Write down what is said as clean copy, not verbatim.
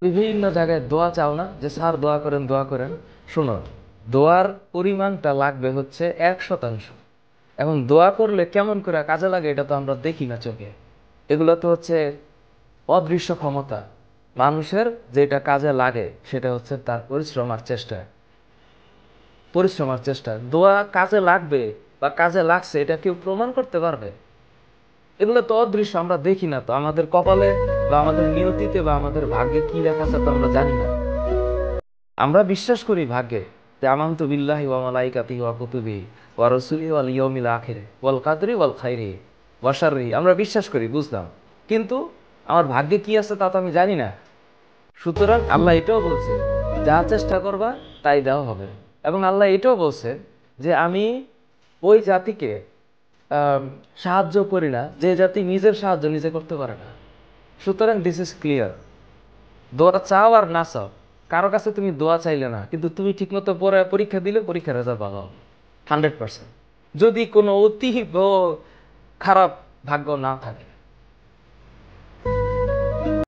বিভিন্ন জায়গায় দোয়া চাও না যে স্যার দোয়া করেন। শোনো, দোয়ার পরিমাণটা লাগবে হচ্ছে 1%। এখন দোয়া করলে কেমন করে কাজে লাগে এটা তো আমরা দেখি না চোখে। এগুলো তো হচ্ছে অদৃশ্য ক্ষমতা। মানুষের যেটা কাজে লাগে সেটা হচ্ছে তার পরিশ্রম আর চেষ্টা। দোয়া কাজে লাগবে বা কাজে লাগছে এটা কেউ প্রমাণ করতে পারবে? এগুলো তো অদৃশ্য, আমরা দেখি না তো। আমাদের কপালে বা আমাদের নিয়তিতে বা আমাদের ভাগ্যে কি লেখা আছে তো আমরা জানি না। আমরা বিশ্বাস করি ভাগ্যে যে আমানতু বিল্লাহি ওয়া মালাইকাতিহি ওয়া কুতুবিহি ওয়া রাসূলিহি ওয়াল ইয়াউমিল আখির ওয়াল কদরি ওয়াল খাইরি ওয়া শাররিহি। আমরা বিশ্বাস করি, বুঝলাম, কিন্তু আমার ভাগ্যে কি আছে তা তো আমি জানি না। সুতরাং আল্লাহ এটাও বলছে, যা চেষ্টা করবা তাই দেওয়া হবে। এবং আল্লাহ এটাও বলছে যে আমি ওই জাতিকে আম, সাহায্য করি না যে জাতি নিজের সাহায্য নিজে করতে পারে না। সুতরাং দিস ইজ ক্লিয়ার। দোয়া চাও আর না চাও, কারো কাছে তুমি দোয়া চাইলে না, কিন্তু তুমি ঠিকমতো পরীক্ষা দিলে পরীক্ষার রেজাল্ট ভালো হবে 100%, যদি কোনো অতি খারাপ ভাগ্য না থাকে।